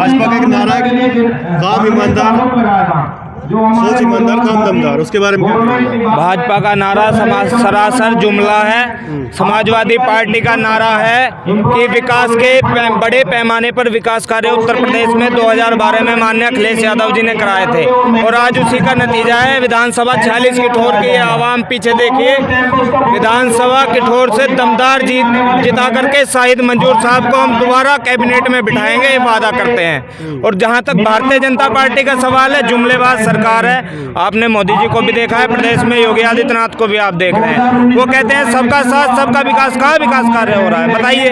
भाजपा का एक नारा है, काम ईमानदार, सोच ईमानदार, काम दमदार, उसके बारे में क्या कहेंगे? भाजपा का नारा सरासर जुमला है। समाजवादी पार्टी का नारा है कि विकास के बड़े पैमाने पर विकास कार्य उत्तर प्रदेश में 2012 में माननीय अखिलेश यादव जी ने कराए थे और आज उसी का नतीजा है विधानसभा 46 किठौर की आवाम। पीछे देखिए, विधानसभा किठौर से दमदार जीत जिता करके शाहिद मंजूर साहब को हम दोबारा कैबिनेट में बिठाएंगे, ये वादा करते हैं। और जहां तक भारतीय जनता पार्टी का सवाल है, जुमलेबाज सरकार है। आपने मोदी जी को भी देखा है, प्रदेश में योगी आदित्यनाथ को भी आप देख रहे हैं। वो कहते हैं सबका साथ सबका विकास। कहाँ विकास कार्य हो रहा है बताइए?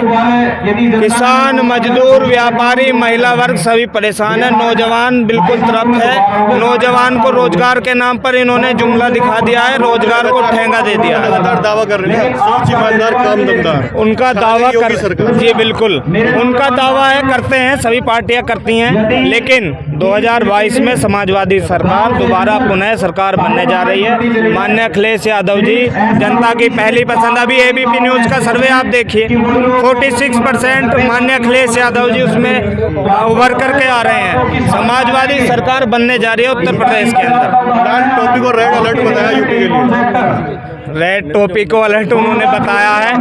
किसान, मजदूर, व्यापारी, महिला वर्ग सभी परेशान है। नौजवान बिल्कुल तड़प है। नौजवान को रोजगार के नाम पर इन्होंने जुमला दिखा दिया है, रोजगार को ठेंगा दे दिया है। दावा कर रहे हैं सोच ईमानदार, काम दमदार, उनका दावा कर जी बिल्कुल उनका दावा है, करते हैं, सभी पार्टियां करती हैं। लेकिन 2022 में समाजवादी सरकार दोबारा पुनः सरकार बनने जा रही है। माननीय अखिलेश यादव जी जनता की पहली पसंद। अभी एबीपी न्यूज का सर्वे आप देखिए, 46% माननीय अखिलेश यादव जी उसमें उभर करके आ रहे हैं। समाजवादी सरकार बनने जा रही है उत्तर प्रदेश के अंदर। लाल टोपी को रेड अलर्ट बताया यूपी के लिए। रेड टोपी को अलर्ट उन्होंने बताया है।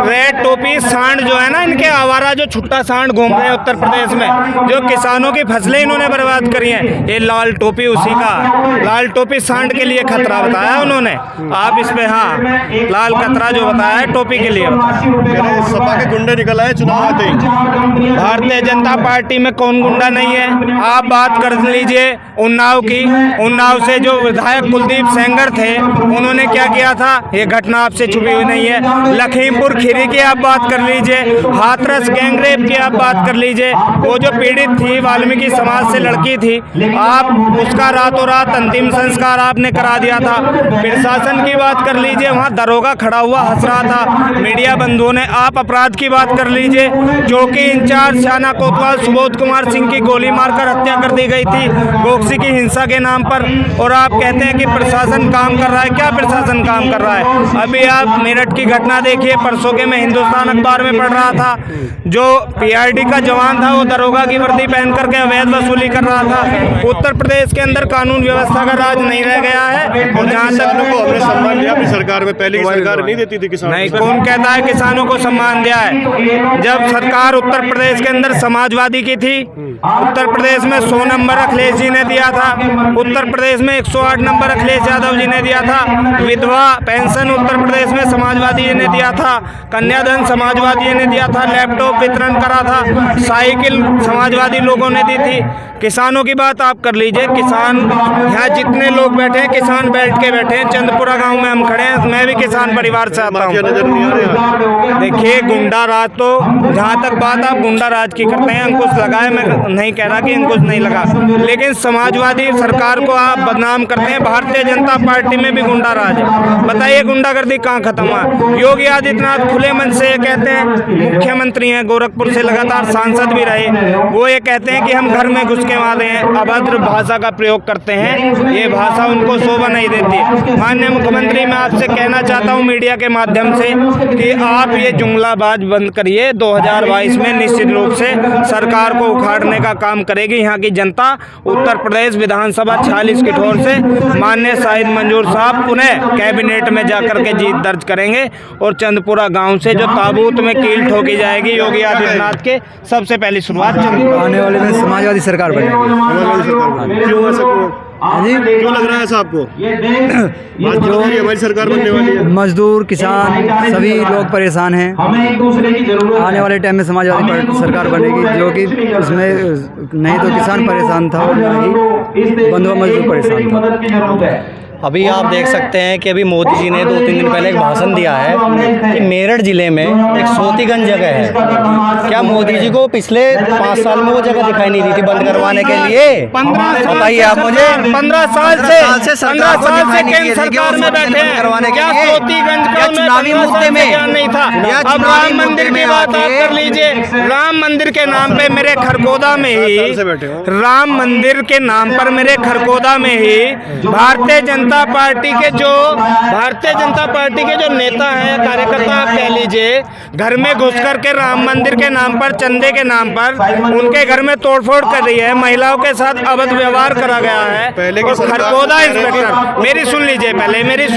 रेड टोपी सांड जो है ना, इनके आवारा जो छुट्टा सांड घूम रहे हैं उत्तर प्रदेश में, जो किसानों की फसलें इन्होंने बर्बाद करी हैं, ये लाल टोपी उसी का। लाल टोपी सांड के लिए खतरा बताया उन्होंने। आप इस पे हाँ लाल खतरा जो बताया है टोपी के लिए बताया। सपा के गुंडे निकल आए चुनाव आते ही। भारतीय जनता पार्टी में कौन गुंडा नहीं है? आप बात कर लीजिए उन्नाव की। उन्नाव से जो विधायक कुलदीप सेंगर थे, उन्होंने क्या किया था, ये घटना आपसे छुपी हुई नहीं है। लखीमपुर खीरी की आप बात कर लीजिए, हाथरस गैंगरेप की आप बात कर लीजिए। वो जो पीड़ित थी, वाल्मीकि समाज से लड़की थी, आप उसका रातों रात अंतिम संस्कार आपने करा दिया था। प्रशासन की बात कर लीजिए, वहाँ दरोगा खड़ा हुआ हंस रहा था मीडिया बंधुओं ने। आप अपराध की बात कर लीजिए, चौकी इंचार्ज शाना कोतवाल सुबोध कुमार सिंह की गोली मारकर हत्या कर दी गई थी गोक्सी की हिंसा के नाम पर। और आप कहते हैं कि प्रशासन काम कर रहा है। क्या प्रशासन काम कर रहा है? अभी आप मेरठ की घटना देखिए, परसों के मैं हिंदुस्तान अखबार में पढ़ रहा था, जो पीआरडी का जवान था वो दरोगा की वर्दी पहन करके अवैध वसूली कर रहा था। उत्तर प्रदेश के अंदर कानून व्यवस्था का राज नहीं रह गया है। और जहाँ तक को हमने सम्मान दिया अपनी सरकार में, पहले की सरकार नहीं देती थी किसानों नहीं, कौन कहता है किसानों को सम्मान दिया है? जब सरकार उत्तर प्रदेश के अंदर समाजवादी की थी, उत्तर प्रदेश में 100 नंबर अखिलेश जी ने दिया था। उत्तर प्रदेश में 108 नंबर अखिलेश यादव जी ने दिया था। विधवा पेंशन उत्तर प्रदेश में समाजवादी जी ने दिया था। कन्याधन समाजवादी जी ने दिया था। लैपटॉप वितरण करा था। साइकिल समाजवादी लोगों ने दी थी। किसानों की बात आप कर लीजिए, किसान यहाँ जितने लोग बैठे हैं, किसान बैठ के बैठे हैं। चंदपुरा गांव में हम खड़े हैं, मैं भी किसान परिवार से आता हूँ। देखिए गुंडा राज, तो जहाँ तक बात आप गुंडा राज की करते हैं, अंकुश लगाए, मैं नहीं कह रहा कि अंकुश नहीं लगा, लेकिन समाजवादी सरकार को आप बदनाम करते हैं। भारतीय जनता पार्टी में भी गुंडा राज है। बताइए गुंडागर्दी कहाँ खत्म हुआ? योगी आदित्यनाथ खुले मन से ये कहते हैं, मुख्यमंत्री हैं, गोरखपुर से लगातार सांसद भी रहे, वो ये कहते हैं कि हम घर में घुस के मारे हैं, अभद्र भाषा का प्रयोग करते हैं। ये भाषा उनको शोभा नहीं देती। माननीय मुख्यमंत्री, मैं आपसे कहना चाहता हूँ मीडिया के माध्यम से कि आप ये जुमलाबाज बंद करिए। 2022 में निश्चित रूप से सरकार को उखाड़ने का काम करेगी यहाँ की जनता। उत्तर प्रदेश विधानसभा 46 किठौर से माननीय शाहिद मंजूर साहब पुनः कैबिनेट में जाकर के जीत दर्ज करेंगे और चंदपुरा गांव से जो ताबूत में कील ठोकी जाएगी योगी आदित्यनाथ के, सबसे पहली शुरुआत आने वाले में समाजवादी सरकार बनेगी। क्यों ऐसा क्यों लग रहा है ऐसा आपको? जो हमारी सरकार बनने वाली है, मजदूर, किसान, सभी लोग परेशान हैं। आने वाले टाइम में समाजवादी सरकार बनेगी, जो कि इसमें नहीं तो किसान परेशान था और ना ही बंधुआ मजदूर परेशान था। अभी आप देख सकते हैं कि अभी मोदी जी ने 2-3 दिन पहले एक भाषण दिया है कि मेरठ ज़िले में एक सोतीगंज जगह है। क्या मोदी जी को पिछले 5 साल में वो जगह दिखाई नहीं दी थी बंद करवाने के लिए? बताइए आप मुझे। 15 साल से केंद्र सरकार में बैठे हैं, करवाने के क्या लिए सोतीगंज का चुनावी मुद्दे में नहीं था? अब राम मंदिर की बात आप कर लीजिए। राम मंदिर के नाम पे मेरे खरगोदा में ही, राम मंदिर के नाम पर मेरे खरगोदा में ही भारतीय जनता जनता पार्टी के जो नेता हैं, कार्यकर्ता आप कह लीजिए, घर में घुस करके राम मंदिर के नाम पर, चंदे के नाम पर उनके घर में तोड़फोड़ कर रही है, महिलाओं के साथ अवैध व्यवहार करा गया है। पहले की और सरकार खरगोदा इंस्पेक्टर, मेरी सुन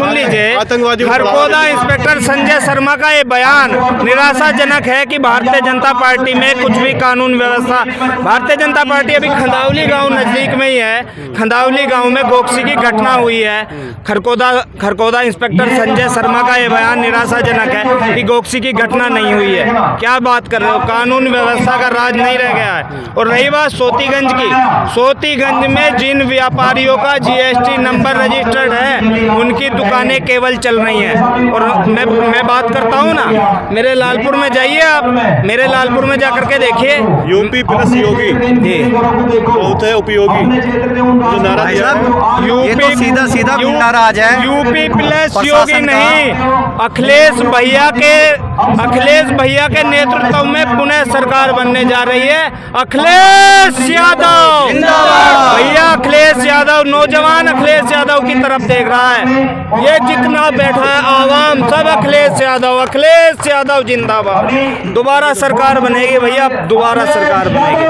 लीजिए, आतंकवादियों को खरगोदा इंस्पेक्टर संजय शर्मा का ये बयान निराशाजनक है कि भारतीय जनता पार्टी में कुछ भी कानून व्यवस्था, भारतीय जनता पार्टी अभी खंदावली गांव नजदीक में ही है, खंदावली गांव में गोक्सी की घटना हुई है। खरगोदा इंस्पेक्टर संजय शर्मा का ये बयान निराशाजनक है कि गोक्सी की घटना नहीं हुई है। क्या बात कर रहे हो, कानून व्यवस्था का राज नहीं रह गया है। और रही बात सोतीगंज की, सोतीगंज में जिन व्यापारियों का GST नंबर रजिस्टर्ड है उनकी दुकानें केवल चल रही हैं। और मैं बात करता हूँ ना, मेरे लालपुर में जाइए आप, मेरे लालपुर में जाकर के देखिए, यूपी प्लस योगी बहुत है उपयोगी जो नारा दिया है। ये तो सीधा गुंडा राज है। यूपी प्लस योगी प्रशासन का। नहीं, अखिलेश भैया के नेतृत्व में पुनः सरकार बनने जा रही है। अखिलेश यादव भैया, अखिलेश यादव, नौजवान अखिलेश यादव की तरफ देख रहा है। ये जितना बैठा है आवाम सब अखिलेश यादव जिंदाबाद। दोबारा सरकार बनेगी भैया, दोबारा सरकार बनेगी।